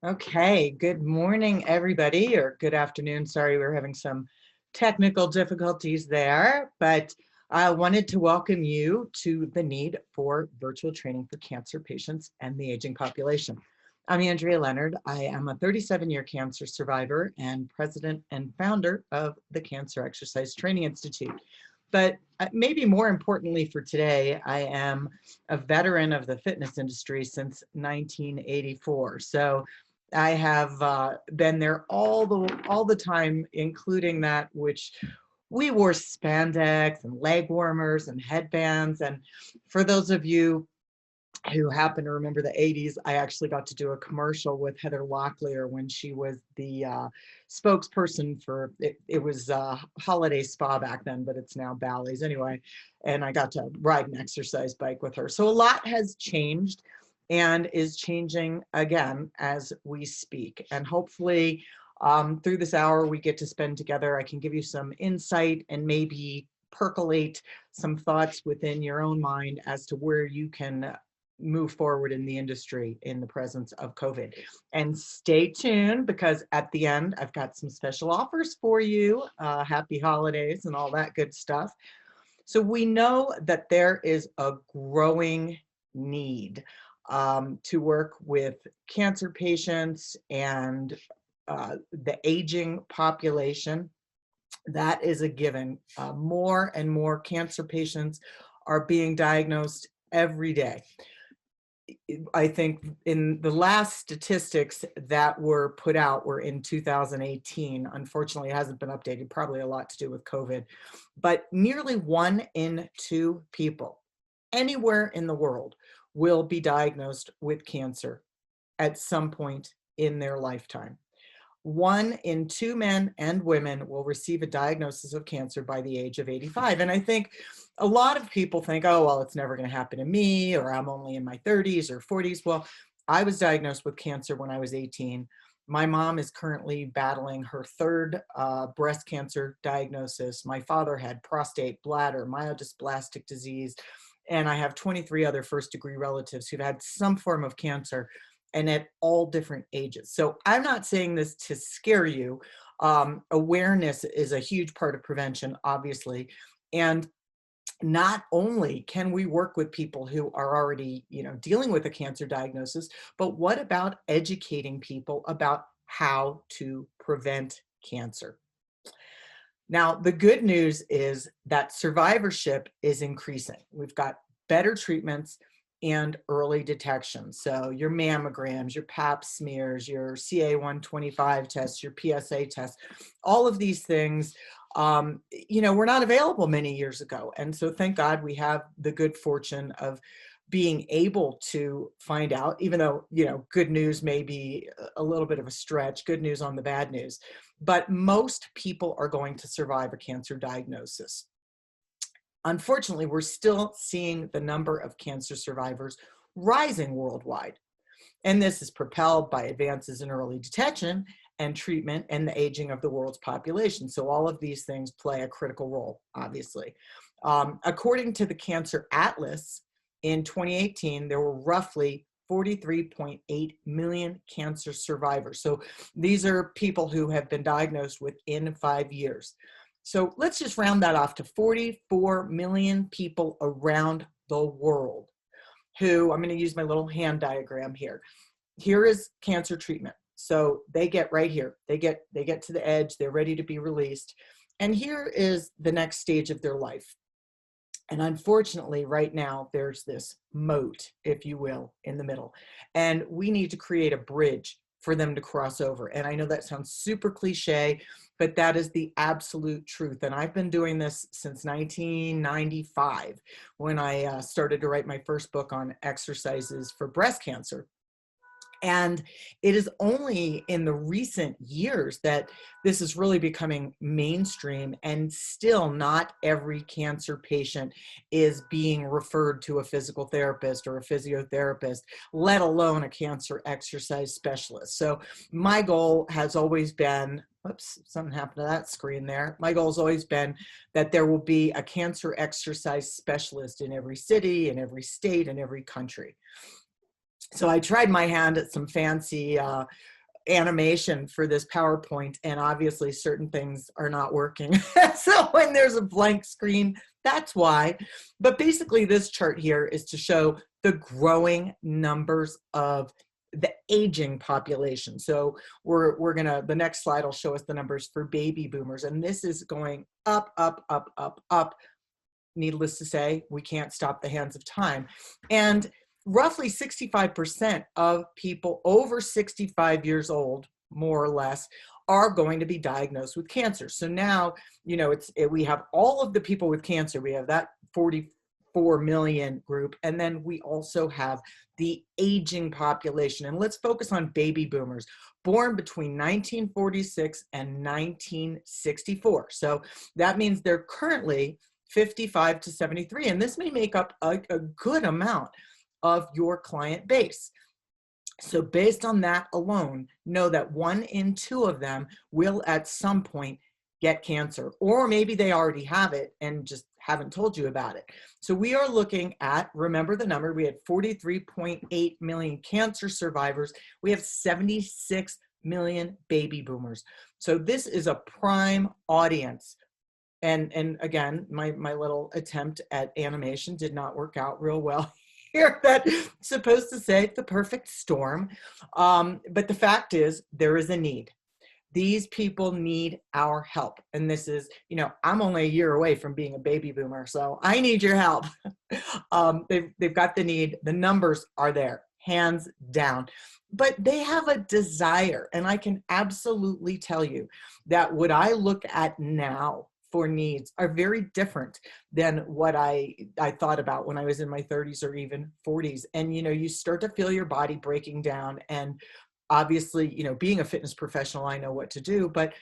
Okay, good morning, everybody, or good afternoon. Sorry, we're having some technical difficulties there, but I wanted to welcome you to the need for virtual training for cancer patients and the aging population. I'm Andrea Leonard. I am a 37-year cancer survivor and president and founder of the Cancer Exercise Training Institute. But maybe more importantly for today, I am a veteran of the fitness industry since 1984. So I have been there all the time, including that which we wore spandex and leg warmers and headbands. And for those of you who happen to remember the 80s, I actually got to do a commercial with Heather Locklear when she was the spokesperson for, it was Holiday Spa back then, but it's now Bally's anyway. And I got to ride an exercise bike with her. So a lot has changed and is changing again as we speak. And hopefully through this hour we get to spend together, I can give you some insight and maybe percolate some thoughts within your own mind as to where you can move forward in the industry in the presence of COVID. And stay tuned, because at the end, I've got some special offers for you. Happy holidays and all that good stuff. So we know that there is a growing need to work with cancer patients and the aging population. That is a given. More and more cancer patients are being diagnosed every day. I think in the last statistics that were put out were in 2018. Unfortunately, it hasn't been updated, probably a lot to do with COVID, but nearly 1 in 2 people anywhere in the world will be diagnosed with cancer at some point in their lifetime. 1 in 2 men and women will receive a diagnosis of cancer by the age of 85. And I think a lot of people think, oh, well, it's never going to happen to me, or I'm only in my 30s or 40s. Well, I was diagnosed with cancer when I was 18. My mom is currently battling her 3rd breast cancer diagnosis. My father had prostate, bladder, myelodysplastic disease, and I have 23 other first-degree relatives who've had some form of cancer, and at all different ages. So I'm not saying this to scare you. Awareness is a huge part of prevention, obviously. And not only can we work with people who are already, dealing with a cancer diagnosis, but what about educating people about how to prevent cancer? Now, the good news is that survivorship is increasing. We've got better treatments and early detection. So your mammograms, your pap smears, your CA-125 tests, your PSA tests, all of these things, were not available many years ago. And so thank God we have the good fortune of being able to find out, even though, good news may be a little bit of a stretch, good news on the bad news, but most people are going to survive a cancer diagnosis. Unfortunately, we're still seeing the number of cancer survivors rising worldwide. And this is propelled by advances in early detection and treatment and the aging of the world's population. So all of these things play a critical role, obviously. According to the Cancer Atlas, in 2018, there were roughly 43.8 million cancer survivors. So these are people who have been diagnosed within 5 years. So let's just round that off to 44 million people around the world who, I'm going to use my little hand diagram here. Here is cancer treatment. So they get right here. They get to the edge. They're ready to be released. And here is the next stage of their life. And unfortunately, right now, there's this moat, if you will, in the middle. And we need to create a bridge for them to cross over. And I know that sounds super cliche, but that is the absolute truth. And I've been doing this since 1995, when I started to write my first book on exercises for breast cancer. And it is only in the recent years that this is really becoming mainstream, and still not every cancer patient is being referred to a physical therapist or a physiotherapist, let alone a cancer exercise specialist. So my goal has always been, oops, something happened to that screen there. My goal has always been that there will be a cancer exercise specialist in every city, in every state, in every country. So I tried my hand at some fancy animation for this PowerPoint, and obviously certain things are not working. So when there's a blank screen, that's why. But basically this chart here is to show the growing numbers of the aging population. So the next slide will show us the numbers for baby boomers, and this is going up, up, up, up, up. Needless to say, we can't stop the hands of time. And roughly 65% of people over 65 years old, more or less, are going to be diagnosed with cancer. So now, you know, we have all of the people with cancer. We have that 44 million group, and then we also have the aging population. And let's focus on baby boomers, born between 1946 and 1964. So that means they're currently 55 to 73, and this may make up a good amount of your client base. So based on that alone, know that 1 in 2 of them will at some point get cancer, or maybe they already have it and just haven't told you about it. So we are looking at, remember the number, we had 43.8 million cancer survivors. We have 76 million baby boomers. So this is a prime audience. And again, my little attempt at animation did not work out real well here. That's supposed to say the perfect storm. But the fact is, there is a need. These people need our help. And this is, you know, I'm only a year away from being a baby boomer, so I need your help. They've got the need. The numbers are there, hands down. But they have a desire. And I can absolutely tell you that what I look at now for needs are very different than what I thought about when I was in my 30s or even 40s. And, you know, you start to feel your body breaking down. And obviously, you know, being a fitness professional, I know what to do, but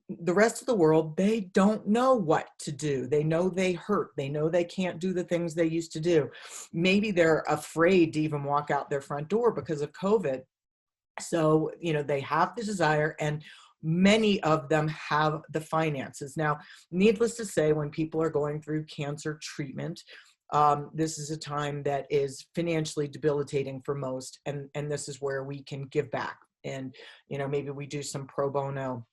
the rest of the world, they don't know what to do. They know they hurt. They know they can't do the things they used to do. Maybe they're afraid to even walk out their front door because of COVID. So, you know, they have the desire, and many of them have the finances. Now, needless to say, when people are going through cancer treatment, this is a time that is financially debilitating for most, and this is where we can give back. And, you know, maybe we do some pro bono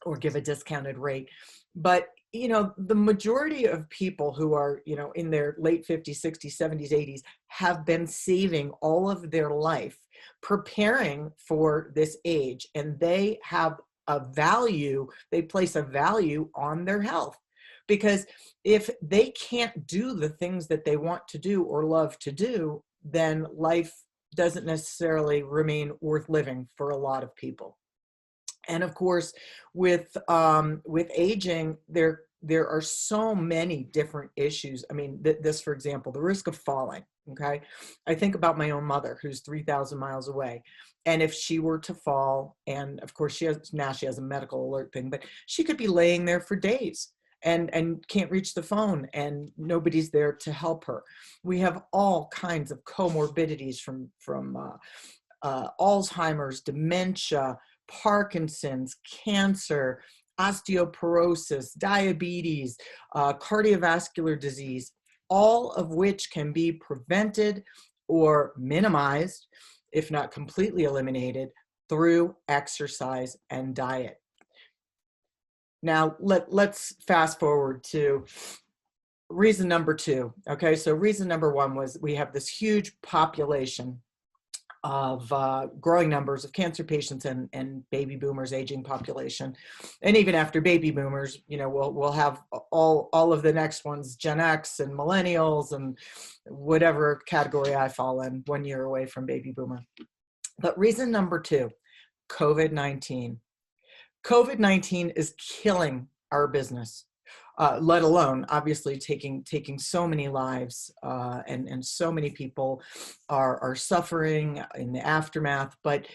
or give a discounted rate. But, you know, the majority of people who are, you know, in their late 50s, 60s, 70s, 80s have been saving all of their life, preparing for this age, and they have a value, they place a value on their health. Because if they can't do the things that they want to do or love to do, then life doesn't necessarily remain worth living for a lot of people. And of course, with aging, there are so many different issues. I mean, this, for example, the risk of falling. Okay, I think about my own mother, who's 3,000 miles away, and if she were to fall, and of course she has a medical alert thing, but she could be laying there for days and can't reach the phone, and nobody's there to help her. We have all kinds of comorbidities from Alzheimer's, dementia, Parkinson's, cancer, osteoporosis, diabetes, cardiovascular disease, all of which can be prevented or minimized, if not completely eliminated, through exercise and diet. Now, let's fast forward to reason number 2. Okay, so reason number 1 was we have this huge population of growing numbers of cancer patients and baby boomers, aging population. And even after baby boomers, you know, we'll have all of the next ones, Gen X and millennials and whatever category I fall in, 1 year away from baby boomer. But reason number 2, COVID-19. COVID-19 is killing our business. Let alone obviously taking so many lives, and so many people are suffering in the aftermath, but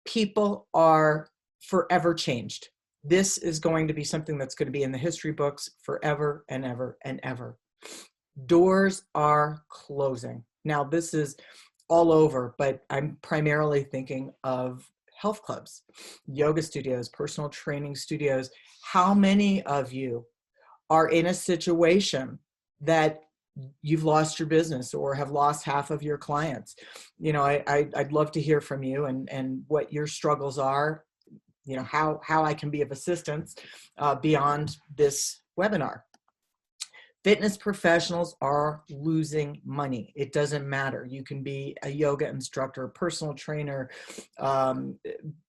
people are forever changed. This is going to be something that's going to be in the history books forever and ever and ever. Doors are closing. Now, this is all over, but I'm primarily thinking of health clubs, yoga studios, personal training studios. How many of you are in a situation that you've lost your business or have lost half of your clients. You know, I'd love to hear from you and what your struggles are, you know, how I can be of assistance beyond this webinar. Fitness professionals are losing money. It doesn't matter. You can be a yoga instructor, a personal trainer,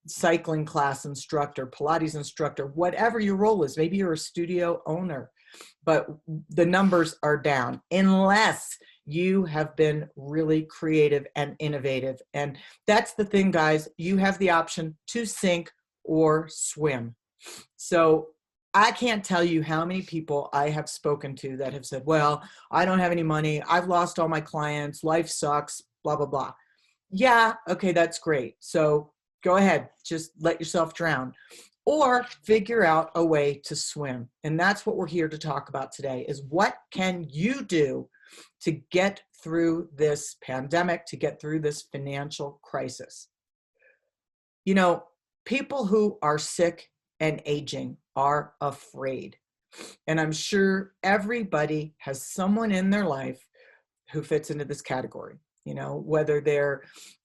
cycling class instructor, Pilates instructor, whatever your role is. Maybe you're a studio owner, but the numbers are down unless you have been really creative and innovative. And that's the thing, guys. You have the option to sink or swim. So I can't tell you how many people I have spoken to that have said, well, I don't have any money. I've lost all my clients. Life sucks, blah, blah, blah. Yeah, okay, that's great. So go ahead, just let yourself drown or figure out a way to swim. And that's what we're here to talk about today is what can you do to get through this pandemic, to get through this financial crisis? You know, people who are sick and aging are afraid. And I'm sure everybody has someone in their life who fits into this category, you know, whether they're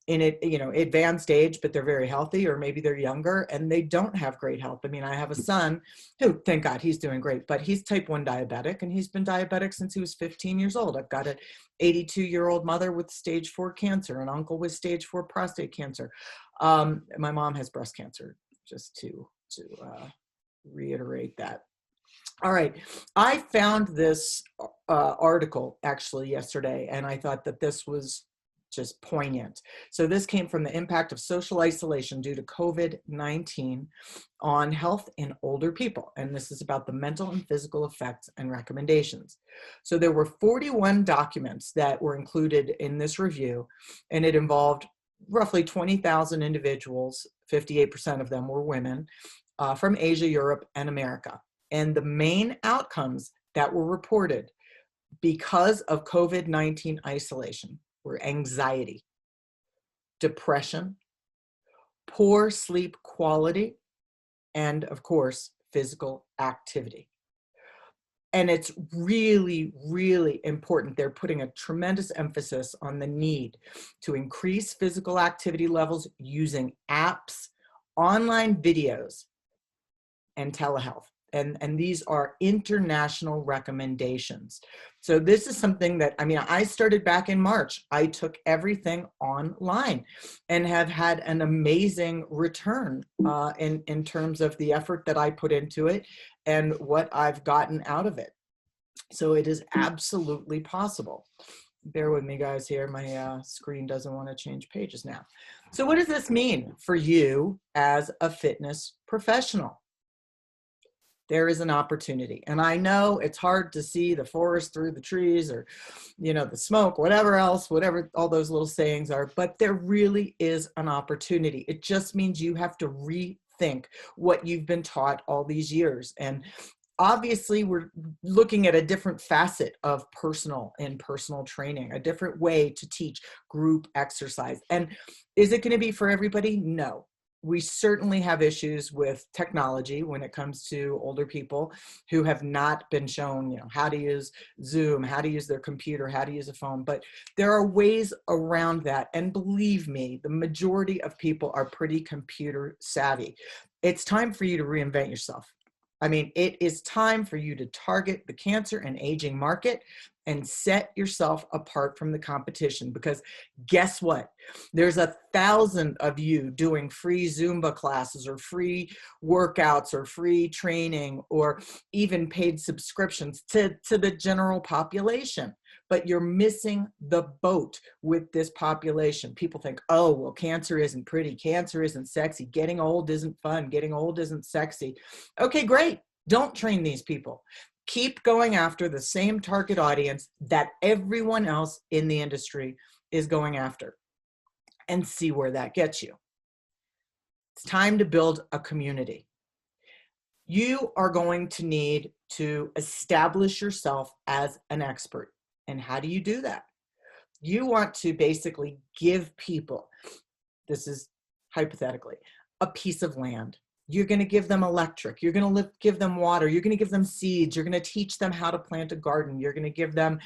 in it, you know, advanced age, but they're very healthy, or maybe they're younger and they don't have great health. I mean, I have a son who, thank God, he's doing great, but he's type 1 diabetic and he's been diabetic since he was 15 years old. I've got an 82-year-old mother with stage 4 cancer, an uncle with stage 4 prostate cancer. My mom has breast cancer, just to reiterate that. All right, I found this article actually yesterday, and I thought that this was just poignant. So this came from the impact of social isolation due to COVID-19 on health in older people. And this is about the mental and physical effects and recommendations. So there were 41 documents that were included in this review, and it involved roughly 20,000 individuals. 58% of them were women from Asia, Europe, and America. And the main outcomes that were reported because of COVID-19 isolation were anxiety, depression, poor sleep quality, and of course, physical activity. And it's really, really important. They're putting a tremendous emphasis on the need to increase physical activity levels using apps, online videos, and telehealth. And these are international recommendations. So this is something that, I mean, I started back in March. I took everything online and have had an amazing return in terms of the effort that I put into it and what I've gotten out of it. So it is absolutely possible. Bear with me, guys, here. My screen doesn't want to change pages now. So what does this mean for you as a fitness professional? There is an opportunity. And I know it's hard to see the forest through the trees, or, you know, the smoke, whatever else, whatever all those little sayings are, but there really is an opportunity. It just means you have to rethink what you've been taught all these years. And obviously we're looking at a different facet of personal training, a different way to teach group exercise. And is it going to be for everybody? No. We certainly have issues with technology when it comes to older people who have not been shown, you know, how to use Zoom, how to use their computer, how to use a phone, but there are ways around that. And believe me, the majority of people are pretty computer savvy. It's time for you to reinvent yourself. I mean, it is time for you to target the cancer and aging market and set yourself apart from the competition, because guess what? There's 1,000 of you doing free Zumba classes or free workouts or free training or even paid subscriptions to the general population. But you're missing the boat with this population. People think, oh, well, cancer isn't pretty. Cancer isn't sexy. Getting old isn't fun. Getting old isn't sexy. Okay, great. Don't train these people. Keep going after the same target audience that everyone else in the industry is going after and see where that gets you. It's time to build a community. You are going to need to establish yourself as an expert. And how do you do that? You want to basically give people, this is hypothetically, a piece of land. You're going to give them electric. You're going to give them water. You're going to give them seeds. You're going to teach them how to plant a garden. You're going to give them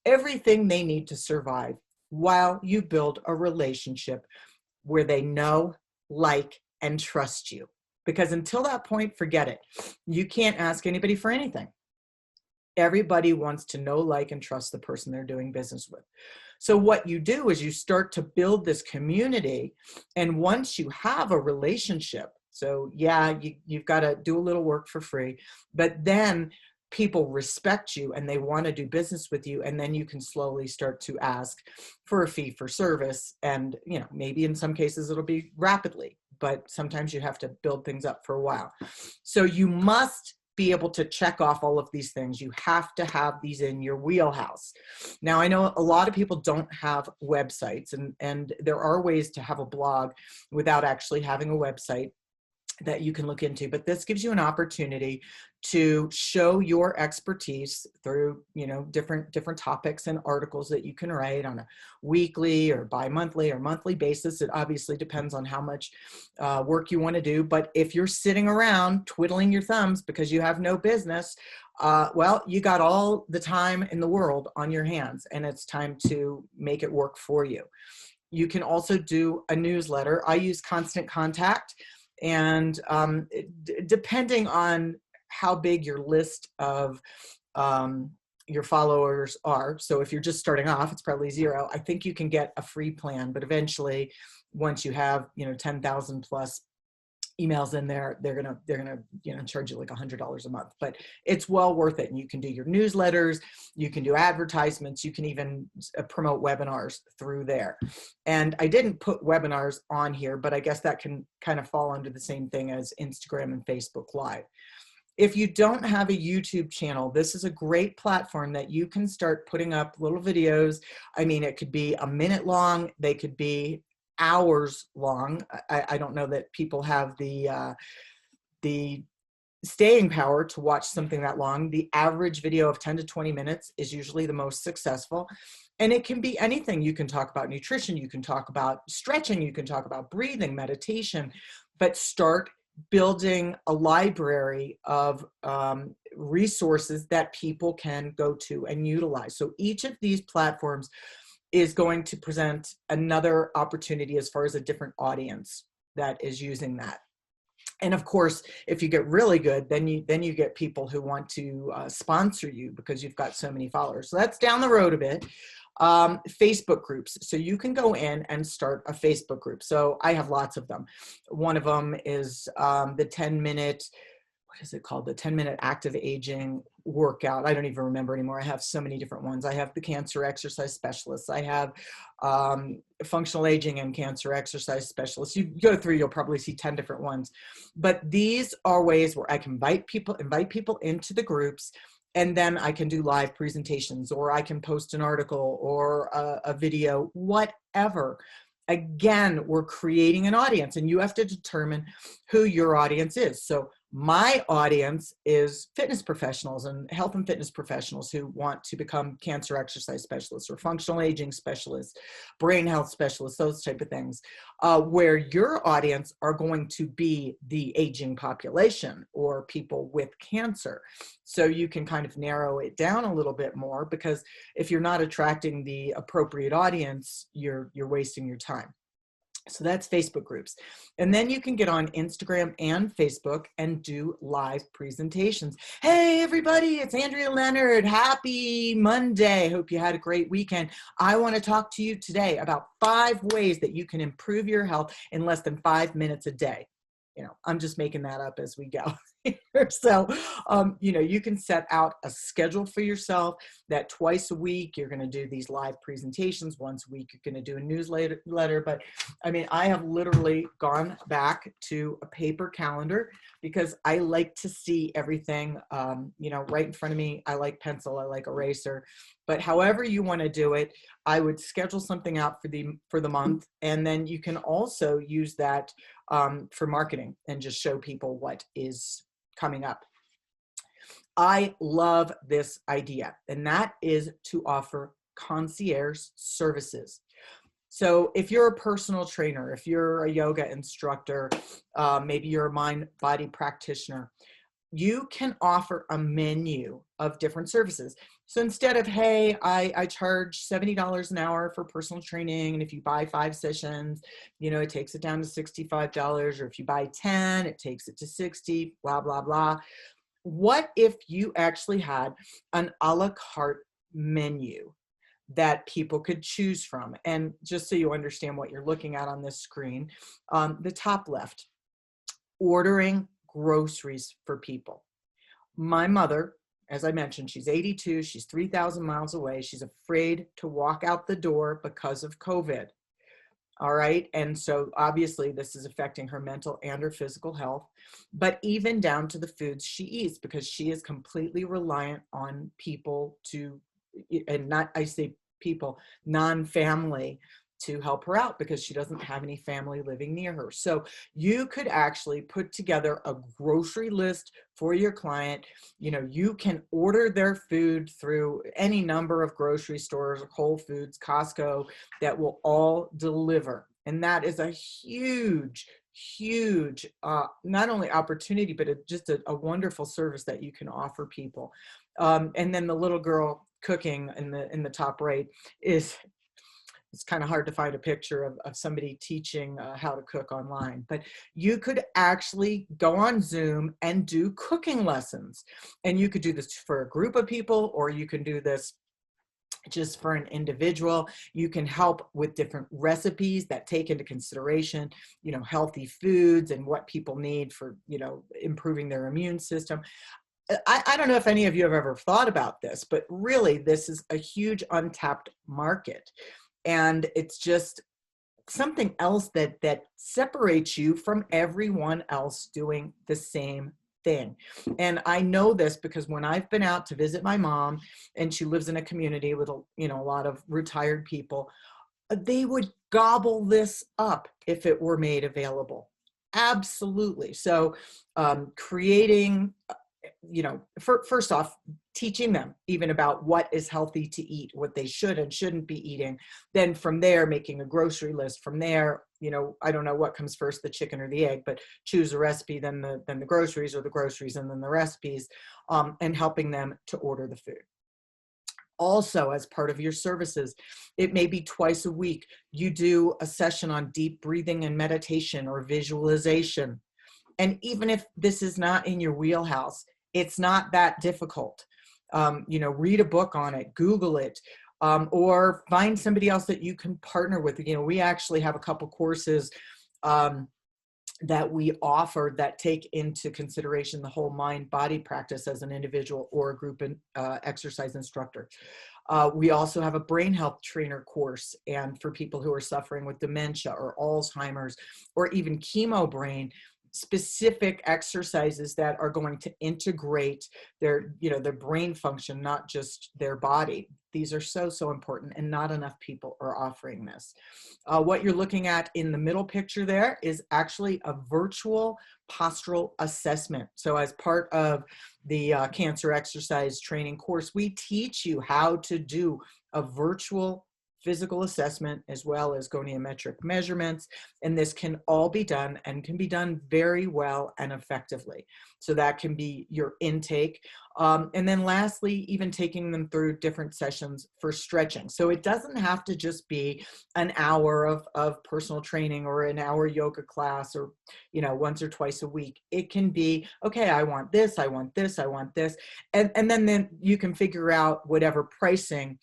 everything they need to survive while you build a relationship where they know, like, and trust you. Because until that point, forget it. You can't ask anybody for anything. Everybody wants to know, like, and trust the person they're doing business with. So what you do is you start to build this community. And once you have a relationship, so yeah, you've got to do a little work for free, but then people respect you and they want to do business with you. And then you can slowly start to ask for a fee for service. And, you know, maybe in some cases it'll be rapidly, but sometimes you have to build things up for a while. So you must be able to check off all of these things. You have to have these in your wheelhouse. Now, I know a lot of people don't have websites, and there are ways to have a blog without actually having a website that you can look into, but this gives you an opportunity to show your expertise through, you know, different topics and articles that you can write on a weekly or bi-monthly or monthly basis. It obviously depends on how much work you want to do. But if you're sitting around twiddling your thumbs because you have no business, well, you got all the time in the world on your hands, and it's time to make it work for you. You can also do a newsletter. I use Constant Contact. And depending on how big your list of your followers are, so if you're just starting off, it's probably 0. I think you can get a free plan, but eventually, once you have, you know, 10,000 plus emails in there, they're gonna you know, charge you like $100 a month, but it's well worth it. And you can do your newsletters, you can do advertisements, you can even promote webinars through there. And I didn't put webinars on here, but I guess that can kind of fall under the same thing as Instagram and Facebook Live. If you don't have a YouTube channel, this is a great platform that you can start putting up little videos. I mean, it could be a minute long, they could be hours long. I don't know that people have the staying power to watch something that long. The average video of 10 to 20 minutes is usually the most successful. And it can be anything. You can talk about nutrition, you can talk about stretching, you can talk about breathing, meditation, but start building a library of resources that people can go to and utilize. So each of these platforms is going to present another opportunity as far as a different audience that is using that. And of course, if you get really good, then you get people who want to sponsor you because you've got so many followers. So that's down the road a bit. Facebook groups. So you can go in and start a Facebook group. So I have lots of them. One of them is the 10-minute, what is it called? The 10-minute active aging workout. I don't even remember anymore. I have so many different ones. I have the cancer exercise specialists. I have functional aging and cancer exercise specialists. You go through, you'll probably see 10 different ones. But these are ways where I can invite people into the groups, and then I can do live presentations, or I can post an article or a video, whatever. Again, we're creating an audience, and you have to determine who your audience is. So my audience is fitness professionals and health and fitness professionals who want to become cancer exercise specialists or functional aging specialists, brain health specialists, those type of things, where your audience are going to be the aging population or people with cancer. So you can kind of narrow it down a little bit more, because if you're not attracting the appropriate audience, you're wasting your time. So that's Facebook groups. And then you can get on Instagram and Facebook and do live presentations. Hey, everybody, it's Andrea Leonard. Happy Monday. Hope you had a great weekend. I want to talk to you today about 5 ways that you can improve your health in less than 5 minutes a day. You know, I'm just making that up as we go. So, you know, you can set out a schedule for yourself that twice a week you're going to do these live presentations. Once a week you're going to do a newsletter. But I mean, I have literally gone back to a paper calendar because I like to see everything, you know, right in front of me. I like pencil, I like eraser. But however you want to do it, I would schedule something out for the month, and then you can also use that for marketing and just show people what is coming up. I love this idea, and that is to offer concierge services. So if you're a personal trainer, if you're a yoga instructor, maybe you're a mind body practitioner, you can offer a menu of different services. So instead of, hey, I charge $70 an hour for personal training, and if you buy 5 sessions, you know, it takes it down to $65, or if you buy 10, it takes it to 60, blah, blah, blah. What if you actually had an a la carte menu that people could choose from? And just so you understand what you're looking at on this screen, the top left, ordering groceries for people. My mother, as I mentioned, she's 82, she's 3,000 miles away. She's afraid to walk out the door because of COVID. All right. And so obviously this is affecting her mental and her physical health, but even down to the foods she eats, because she is completely reliant on people to, and not, I say people, non-family, to help her out because she doesn't have any family living near her. So you could actually put together a grocery list for your client. You know, you can order their food through any number of grocery stores, Whole Foods, Costco, that will all deliver. And that is a huge, huge, not only opportunity, but just a wonderful service that you can offer people. And then the little girl cooking in the top right is, it's kind of hard to find a picture of somebody teaching how to cook online, but you could actually go on Zoom and do cooking lessons. And you could do this for a group of people, or you can do this just for an individual. You can help with different recipes that take into consideration, you know, healthy foods and what people need for, you know, improving their immune system. I don't know if any of you have ever thought about this, but really this is a huge untapped market. And it's just something else that separates you from everyone else doing the same thing. And I know this because when I've been out to visit my mom, and she lives in a community with a lot of retired people, they would gobble this up if it were made available. Absolutely. So creating, first off, teaching them even about what is healthy to eat, what they should and shouldn't be eating. Then from there, making a grocery list. From there, I don't know what comes first, the chicken or the egg, but choose a recipe, then the groceries, or the groceries and then the recipes, and helping them to order the food. Also, as part of your services, it may be twice a week, you do a session on deep breathing and meditation or visualization. And even if this is not in your wheelhouse, it's not that difficult. Read a book on it, Google it, or find somebody else that you can partner with. We actually have a couple courses that we offer that take into consideration the whole mind body practice as an individual or a group exercise instructor. We also have a brain health trainer course, and for people who are suffering with dementia or Alzheimer's or even chemo brain, specific exercises that are going to integrate their brain function, not just their body. These are so important, and not enough people are offering this. What you're looking at in the middle picture there is actually a virtual postural assessment. So as part of the cancer exercise training course, we teach you how to do a virtual physical assessment as well as goniometric measurements. And this can all be done, and can be done very well and effectively. So that can be your intake. And then lastly, even taking them through different sessions for stretching. So it doesn't have to just be an hour of personal training or an hour yoga class, or, once or twice a week. It can be, okay, I want this, I want this, I want this. And then you can figure out whatever pricing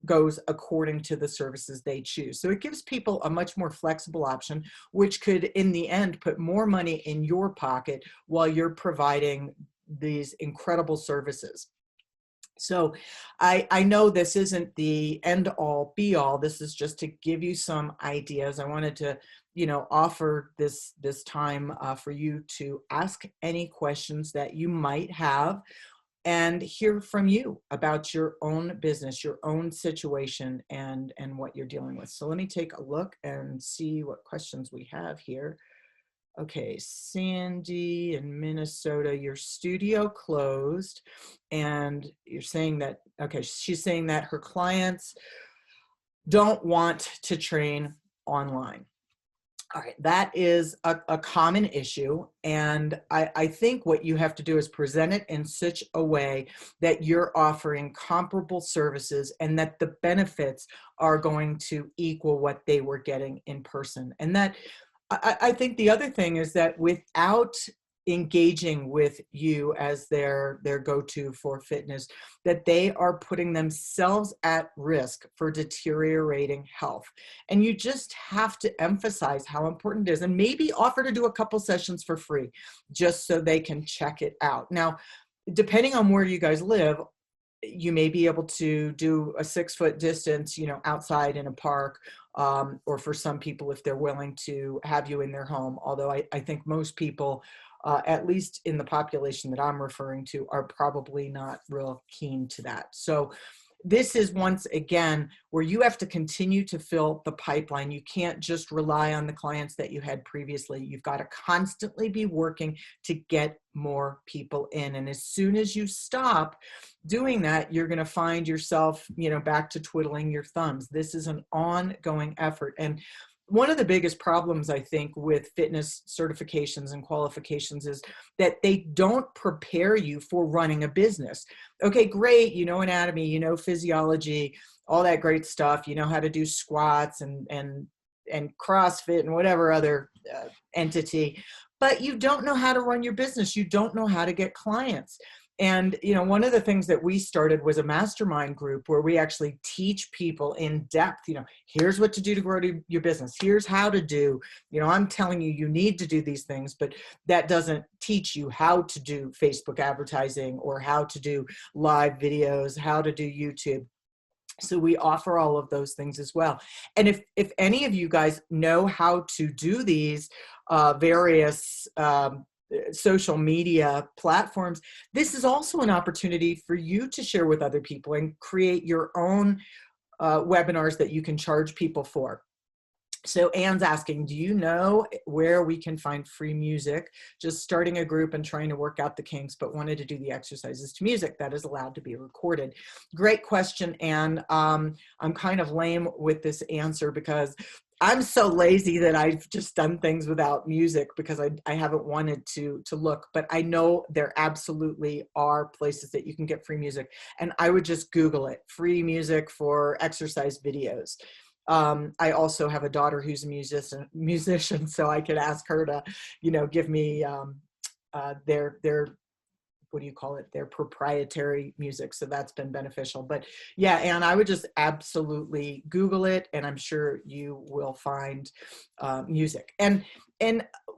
goes according to the services they choose. So it gives people a much more flexible option, which could in the end put more money in your pocket while you're providing these incredible services. So I know this isn't the end all be all. This is just to give you some ideas. I wanted to, offer this time for you to ask any questions that you might have, and hear from you about your own business, your own situation, and what you're dealing with. So let me take a look and see what questions we have here. Okay, Sandy in Minnesota, your studio closed, and you're saying that, okay, she's saying that her clients don't want to train online. All right, that is a common issue. And I think what you have to do is present it in such a way that you're offering comparable services and that the benefits are going to equal what they were getting in person. And that I think the other thing is that without engaging with you as their go-to for fitness, that they are putting themselves at risk for deteriorating health. And you just have to emphasize how important it is, and maybe offer to do a couple sessions for free just so they can check it out. Now, depending on where you guys live, you may be able to do a 6-foot distance, outside in a park, or for some people, if they're willing to have you in their home. Although I think most people, at least in the population that I'm referring to, are probably not real keen to that. So this is, once again, where you have to continue to fill the pipeline. You can't just rely on the clients that you had previously. You've got to constantly be working to get more people in. And as soon as you stop doing that, you're going to find yourself, back to twiddling your thumbs. This is an ongoing effort. And one of the biggest problems, I think, with fitness certifications and qualifications is that they don't prepare you for running a business. Okay, great. You know anatomy, you know physiology, all that great stuff. You know how to do squats and CrossFit and whatever other entity, but you don't know how to run your business. You don't know how to get clients. And, one of the things that we started was a mastermind group where we actually teach people in depth, here's what to do to grow your business. Here's how to do, I'm telling you, you need to do these things, but that doesn't teach you how to do Facebook advertising or how to do live videos, how to do YouTube. So we offer all of those things as well. And if any of you guys know how to do these various social media platforms, this is also an opportunity for you to share with other people and create your own webinars that you can charge people for. So Anne's asking, do you know where we can find free music? Just starting a group and trying to work out the kinks, but wanted to do the exercises to music that is allowed to be recorded. Great question, Anne. I'm kind of lame with this answer because I'm so lazy that I've just done things without music because I haven't wanted to look, but I know there absolutely are places that you can get free music. And I would just Google it, free music for exercise videos. I also have a daughter who's a musician, so I could ask her to, give me their what do you call it? Their proprietary music. So that's been beneficial. But yeah, and I would just absolutely Google it, and I'm sure you will find music. And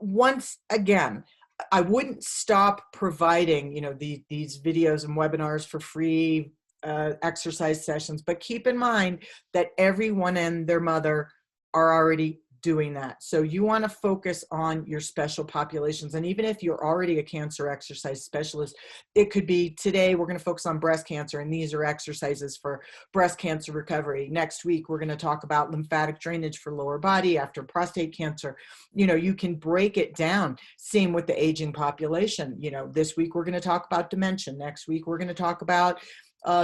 once again, I wouldn't stop providing, these videos and webinars for free exercise sessions, but keep in mind that everyone and their mother are already doing that. So you want to focus on your special populations. And even if you're already a cancer exercise specialist, it could be, today we're going to focus on breast cancer, and these are exercises for breast cancer recovery. Next week, we're going to talk about lymphatic drainage for lower body after prostate cancer. You can break it down. Same with the aging population. This week we're going to talk about dementia. Next week, we're going to talk about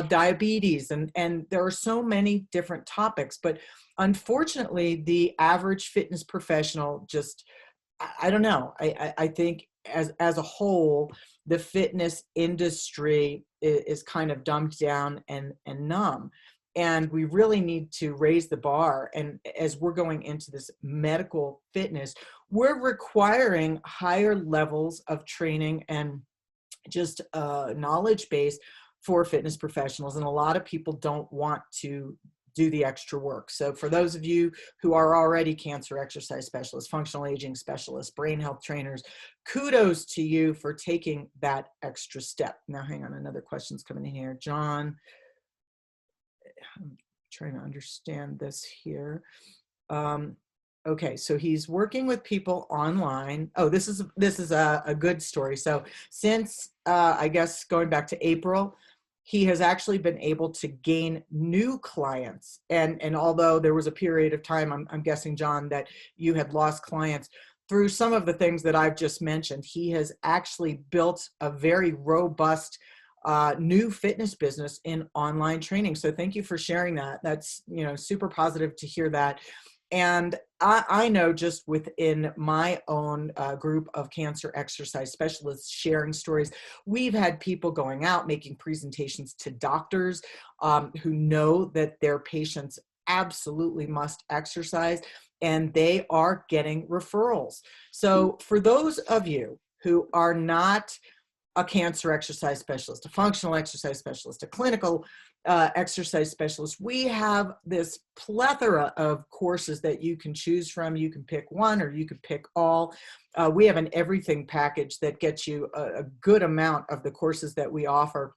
diabetes, and there are so many different topics, but unfortunately the average fitness professional just, I don't know, I think as a whole, the fitness industry is kind of dumbed down and numb. And we really need to raise the bar. And as we're going into this medical fitness, we're requiring higher levels of training and just knowledge base for fitness professionals. And a lot of people don't want to do the extra work. So for those of you who are already cancer exercise specialists, functional aging specialists, brain health trainers, kudos to you for taking that extra step. Now, hang on, another question's coming in here. John, I'm trying to understand this here. Okay, so he's working with people online. Oh, this is a good story. So since I guess going back to April, he has actually been able to gain new clients. And although there was a period of time, I'm guessing, John, that you had lost clients, through some of the things that I've just mentioned, he has actually built a very robust new fitness business in online training. So thank you for sharing that. That's, you know, super positive to hear that. And I know just within my own group of cancer exercise specialists sharing stories, we've had people going out making presentations to doctors who know that their patients absolutely must exercise, and they are getting referrals. So for those of you who are not a cancer exercise specialist, a functional exercise specialist, a clinical exercise specialist, we have this plethora of courses that you can choose from. You can pick one or you can pick all. We have an everything package that gets you a good amount of the courses that we offer,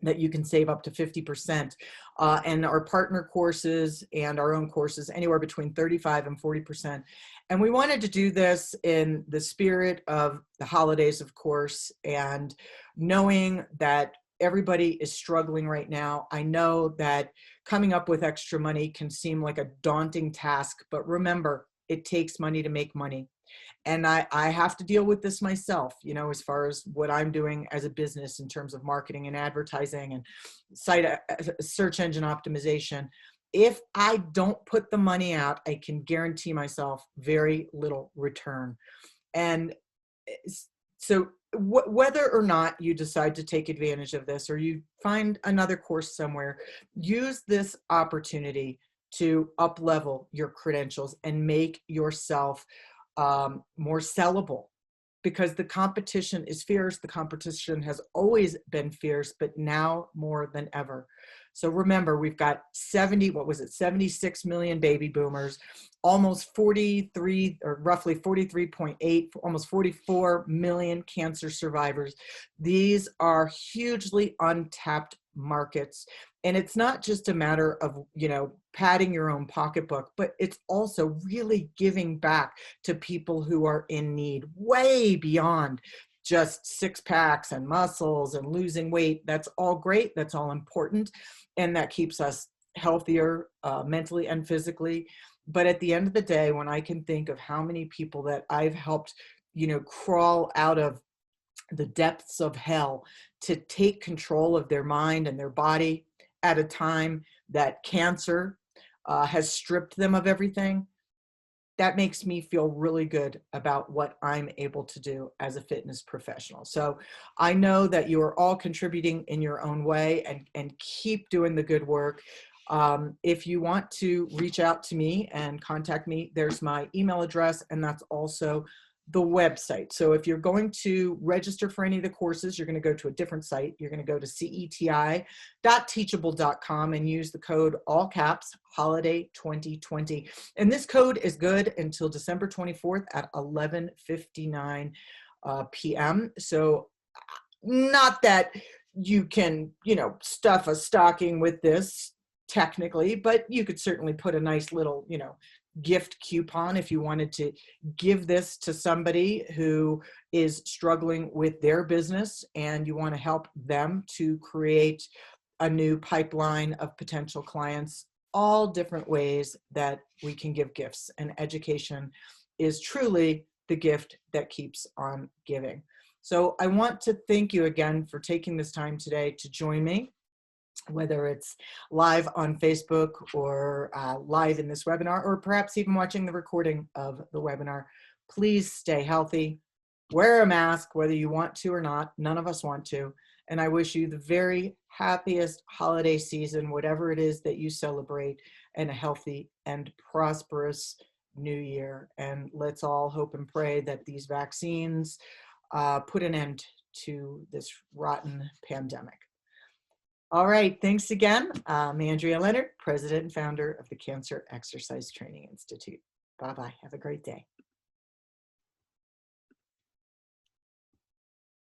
that you can save up to 50%. And our partner courses and our own courses, anywhere between 35 and 40%. And we wanted to do this in the spirit of the holidays, of course, and knowing that everybody is struggling right now. I know that coming up with extra money can seem like a daunting task, but remember, it takes money to make money. And I have to deal with this myself, you know, as far as what I'm doing as a business in terms of marketing and advertising and search engine optimization. If I don't put the money out, I can guarantee myself very little return. And so whether or not you decide to take advantage of this or you find another course somewhere, use this opportunity to up-level your credentials and make yourself more sellable, because the competition is fierce. The competition has always been fierce, but now more than ever. So remember, we've got 76 million baby boomers, almost 43 or roughly 43.8, almost 44 million cancer survivors. These are hugely untapped markets. And it's not just a matter of, you know, padding your own pocketbook, but it's also really giving back to people who are in need, way beyond just six packs and muscles and losing weight. That's all great. That's all important. And that keeps us healthier mentally and physically. But at the end of the day, when I can think of how many people that I've helped, you know, crawl out of the depths of hell to take control of their mind and their body at a time that cancer has stripped them of everything, that makes me feel really good about what I'm able to do as a fitness professional. So I know that you are all contributing in your own way, and keep doing the good work. If you want to reach out to me and contact me, there's my email address, and that's also the website. So if you're going to register for any of the courses, you're going to go to a different site. You're going to go to ceti.teachable.com and use the code, all caps, holiday 2020. And this code is good until December 24th at 11:59 p.m. So not that you can, you know, stuff a stocking with this technically, but you could certainly put a nice little, you know, gift coupon if you wanted to give this to somebody who is struggling with their business and you want to help them to create a new pipeline of potential clients. All different ways that we can give gifts, and education is truly the gift that keeps on giving. So I want to thank you again for taking this time today to join me, whether it's live on Facebook or live in this webinar, or perhaps even watching the recording of the webinar. Please stay healthy, wear a mask, whether you want to or not. None of us want to. And I wish you the very happiest holiday season, whatever it is that you celebrate, and a healthy and prosperous new year. And let's all hope and pray that these vaccines put an end to this rotten pandemic. All right, thanks again. I'm Andrea Leonard, President and founder of the Cancer Exercise Training Institute. Bye-bye. Have a great day.